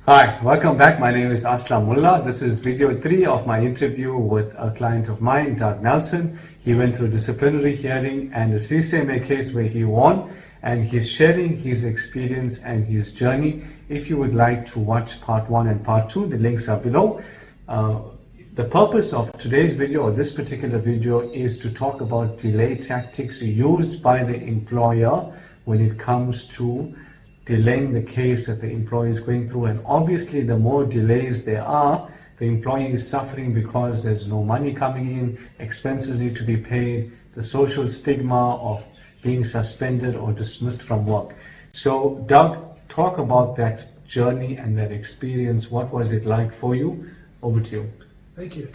Hi, welcome back. My name is Aslam Mullah. This is video 3 of my interview with a client of mine, Doug Nelson. He went through a disciplinary hearing and a Ccma case where he won, and he's sharing his experience and his journey. If you would like to watch part 1 and part 2, the links are below. The purpose of today's video, or this particular video, is to talk about delay tactics used by the employer when it comes to delaying the case that the employee is going through. And obviously the more delays there are, the employee is suffering because there's no money coming in, expenses need to be paid, the social stigma of being suspended or dismissed from work. So Doug, talk about that journey and that experience. What was it like for you? Over to you. Thank you.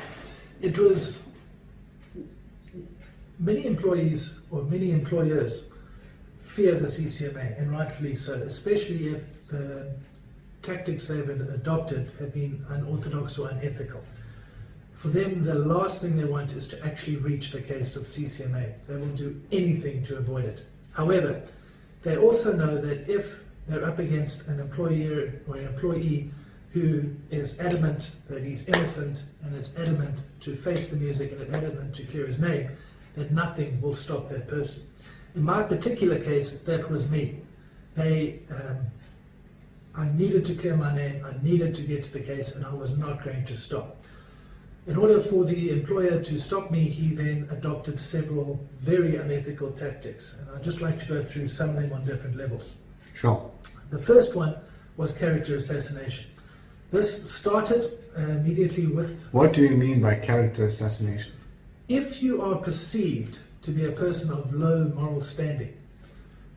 It was many employees or many employers fear the Ccma, and rightfully so, especially if the tactics they've adopted have been unorthodox or unethical. For them, the last thing they want is to actually reach the case of Ccma. They will do anything to avoid it. However, they also know that if they're up against an employer or an employee who is adamant that he's innocent and is adamant to face the music and is adamant to clear his name, that nothing will stop that person. In my particular case, that was me. I needed to clear my name, I needed to get to the case, and I was not going to stop. In order for the employer to stop me, he then adopted several very unethical tactics, and I'd just like to go through some of them on different levels. Sure. The first one was character assassination. This started immediately with... What do you mean by character assassination? If you are perceived to be a person of low moral standing,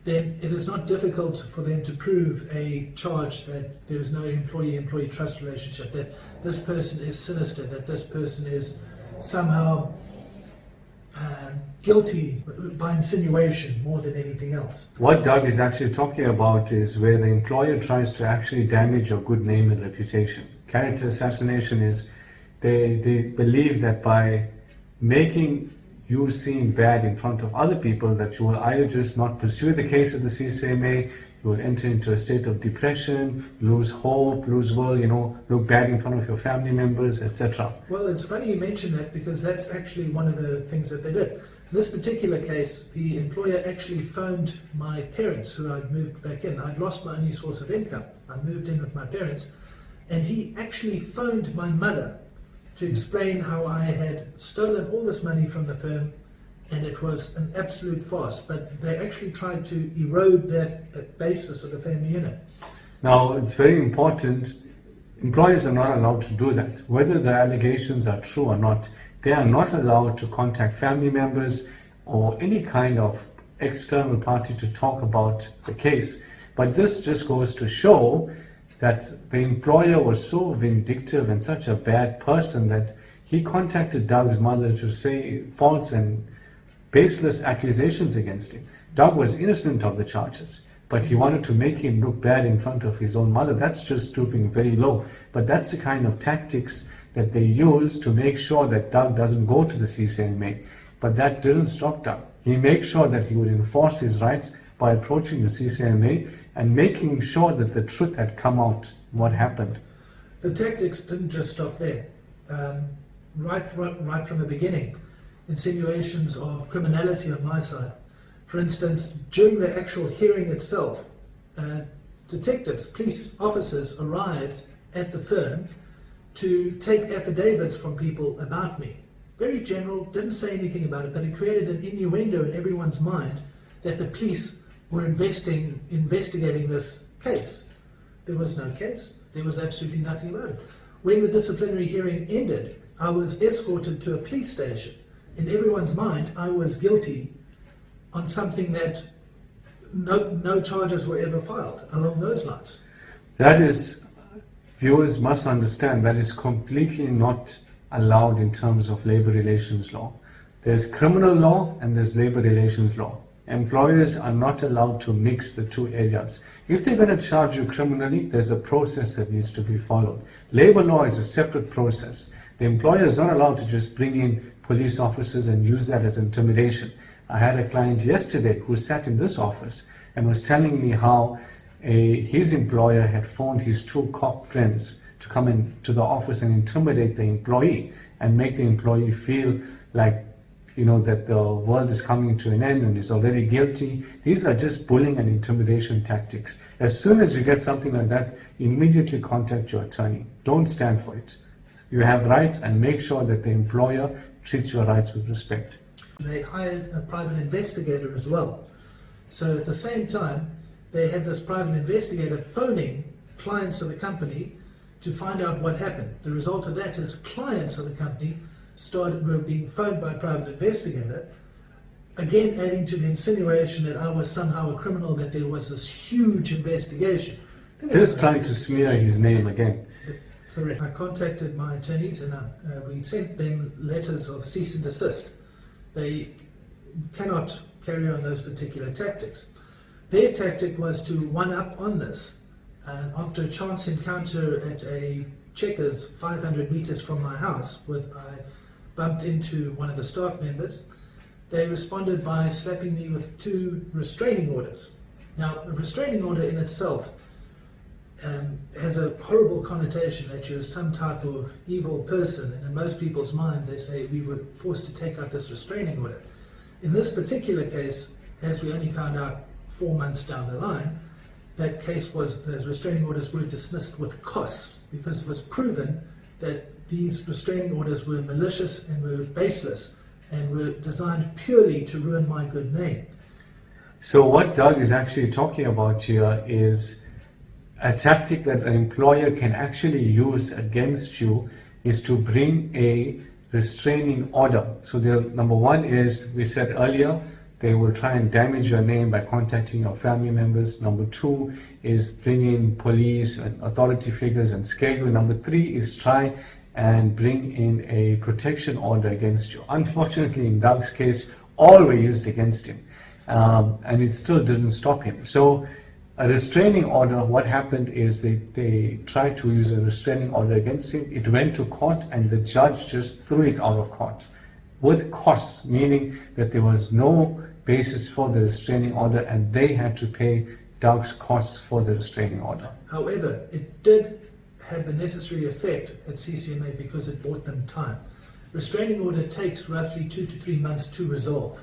then it is not difficult for them to prove a charge that there is no employee-employee trust relationship, that this person is sinister, that this person is somehow guilty by insinuation more than anything else. What Doug is actually talking about is where the employer tries to actually damage your good name and reputation. Character assassination is they believe that by making you seem bad in front of other people, that you will either just not pursue the case of the Ccma, you will enter into a state of depression, lose hope, lose will, look bad in front of your family members, etc. Well, it's funny you mention that, because that's actually one of the things that they did. In this particular case, the employer actually phoned my parents, who I'd moved back in. I'd lost my only source of income. I moved in with my parents, and he actually phoned my mother to explain how I had stolen all this money from the firm, and it was an absolute farce. But they actually tried to erode that basis of the family unit. Now, it's very important. Employers are not allowed to do that. Whether the allegations are true or not, they are not allowed to contact family members or any kind of external party to talk about the case. But this just goes to show that the employer was so vindictive and such a bad person that he contacted Doug's mother to say false and baseless accusations against him. Doug was innocent of the charges, but he wanted to make him look bad in front of his own mother. That's just stooping very low. But that's the kind of tactics that they use to make sure that Doug doesn't go to the Ccma. But that didn't stop Doug. He made sure that he would enforce his rights by approaching the Ccma and making sure that the truth had come out, what happened. The tactics didn't just stop there. Right from the beginning, insinuations of criminality on my side. For instance, during the actual hearing itself, detectives, police officers arrived at the firm to take affidavits from people about me. Very general, didn't say anything about it, but it created an innuendo in everyone's mind that the police were investigating this case. There was no case. There was absolutely nothing about it. When the disciplinary hearing ended, I was escorted to a police station. In everyone's mind, I was guilty on something that no charges were ever filed along those lines. That is, viewers must understand, that is completely not allowed in terms of labor relations law. There's criminal law and there's labor relations law. Employers are not allowed to mix the two areas. If they're going to charge you criminally, there's a process that needs to be followed. Labor law is a separate process. The employer is not allowed to just bring in police officers and use that as intimidation. I had a client yesterday who sat in this office and was telling me how his employer had phoned his two cop friends to come into the office and intimidate the employee and make the employee feel like, you know, that the world is coming to an end and he's already guilty. These are just bullying and intimidation tactics. As soon as you get something like that, immediately contact your attorney. Don't stand for it. You have rights, and make sure that the employer treats your rights with respect. They hired a private investigator as well. So at the same time, they had this private investigator phoning clients of the company to find out what happened. The result of that is clients of the company were being phoned by a private investigator, again adding to the insinuation that I was somehow a criminal, that there was this huge investigation. Just trying to smear his name again. Correct. I contacted my attorneys and we sent them letters of cease and desist. They cannot carry on those particular tactics. Their tactic was to one-up on this. And after a chance encounter at a Checkers 500 meters from my house, where I bumped into one of the staff members, they responded by slapping me with 2 restraining orders. Now, a restraining order in itself has a horrible connotation that you're some type of evil person, and in most people's minds they say we were forced to take out this restraining order. In this particular case, as we only found out 4 months down the line, that case was, those restraining orders were dismissed with costs, because it was proven that these restraining orders were malicious and were baseless and were designed purely to ruin my good name. So what Doug is actually talking about here is a tactic that an employer can actually use against you is to bring a restraining order. So the number one is, we said earlier, they will try and damage your name by contacting your family members. Number 2 is bring in police and authority figures and scare you. Number 3 is try and bring in a protection order against you. Unfortunately, in Doug's case, all were used against him, and it still didn't stop him. So a restraining order, what happened is they tried to use a restraining order against him. It went to court and the judge just threw it out of court with costs, meaning that there was no basis for the restraining order and they had to pay Doug's costs for the restraining order. However, it did have the necessary effect at Ccma because it bought them time. Restraining order takes roughly 2 to 3 months to resolve.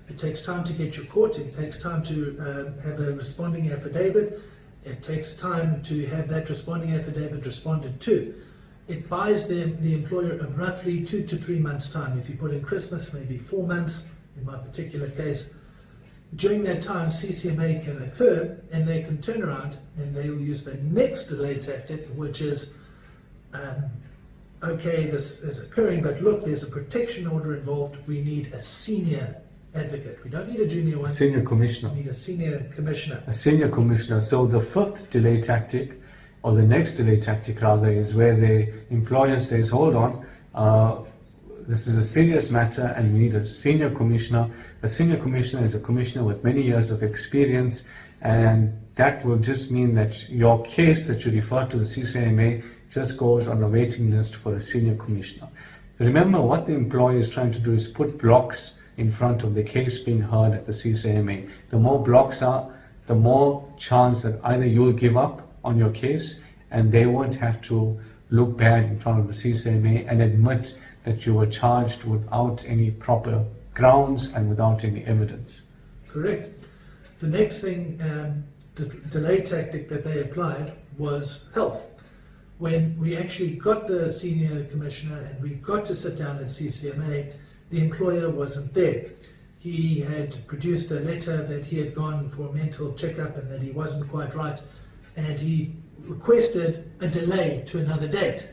It takes time to get your court, it takes time to have a responding affidavit, it takes time to have that responding affidavit responded to. It buys the employer of roughly 2 to 3 months time. If you put in Christmas, maybe 4 months, in my particular case. During that time, CCMA can occur and they can turn around and they'll use the next delay tactic, which is, okay, this is occurring, but look, there's a protection order involved, we need a senior advocate. We don't need a junior one. Senior commissioner. We need a senior commissioner. A senior commissioner. So the 5th delay tactic, or the next delay tactic rather, is where the employer says, hold on, this is a serious matter and we need a senior commissioner. A senior commissioner is a commissioner with many years of experience, and that will just mean that your case that you refer to the CCMA just goes on a waiting list for a senior commissioner. Remember, what the employer is trying to do is put blocks in front of the case being heard at the CCMA. The more blocks are, the more chance that either you'll give up on your case and they won't have to look bad in front of the CCMA and admit that you were charged without any proper grounds and without any evidence. Correct. The next thing, the delay tactic that they applied was health. When we actually got the senior commissioner and we got to sit down at CCMA, the employer wasn't there. He had produced a letter that he had gone for a mental checkup and that he wasn't quite right, and he requested a delay to another date.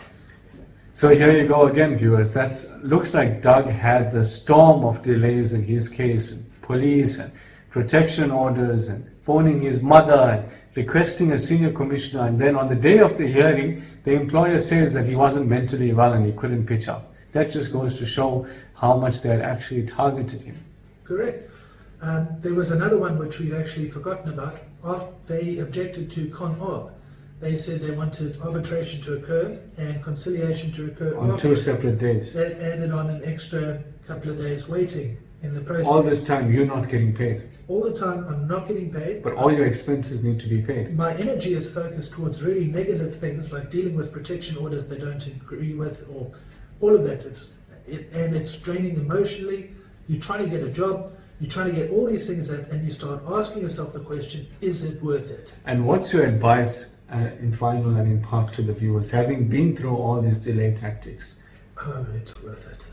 So here you go again, viewers. That looks like Doug had the storm of delays in his case, and police and protection orders and phoning his mother and requesting a senior commissioner, and then on the day of the hearing the employer says that he wasn't mentally well and he couldn't pitch up. That just goes to show how much they had actually targeted him. Correct. There was another one which we'd actually forgotten about. They objected to con arb. They said they wanted arbitration to occur and conciliation to occur on after. 2 separate days. That added on an extra couple of days waiting in the process. All this time you're not getting paid. all the time. I'm not getting paid. But all your expenses need to be paid. My energy is focused towards really negative things like dealing with protection orders they don't agree with, or all of that. And it's draining emotionally. You're trying to get a job. You're trying to get all these things and you start asking yourself the question, is it worth it? And what's your advice in final and in part to the viewers, having been through all these delay tactics? Oh, it's worth it.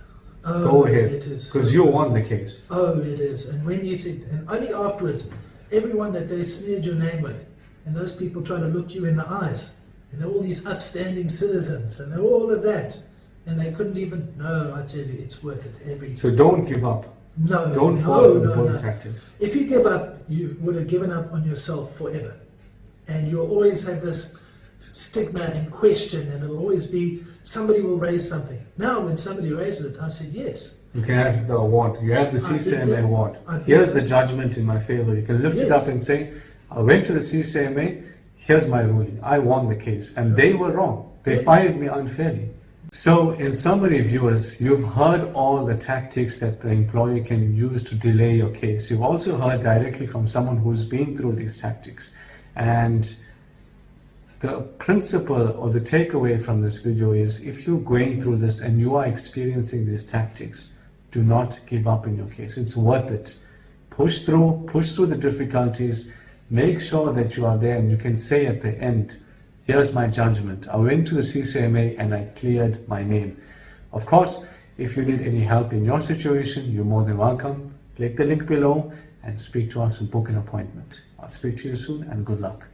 Go ahead, it is because so you worth won it. the case. Oh, it is. And when you see, and only afterwards, everyone that they smeared your name with, and those people try to look you in the eyes, and they're all these upstanding citizens, and they're all of that, and they couldn't even, no, I tell you, it's worth it every. So don't give up. No, Don't fall for the no, bullet no. tactics. If you give up, you would have given up on yourself forever. And you'll always have this stigma and question, and it'll always be, somebody will raise something. Now, when somebody raises it, I said, yes. You can have the award. You have the I did Ccma that. award. I did Here's that. the judgment in my favor. You can lift it Yes. up and say, I went to the Ccma, here's my ruling. I won the case. And they were wrong. They Yeah. fired me unfairly. So, in summary, viewers, you've heard all the tactics that the employer can use to delay your case. You've also heard directly from someone who's been through these tactics. And the principle or the takeaway from this video is, if you're going through this and you are experiencing these tactics, do not give up in your case. It's worth it. Push through the difficulties, make sure that you are there and you can say at the end, here's my judgment. I went to the Ccma and I cleared my name. Of course, if you need any help in your situation, you're more than welcome. Click the link below and speak to us and book an appointment. I'll speak to you soon and good luck.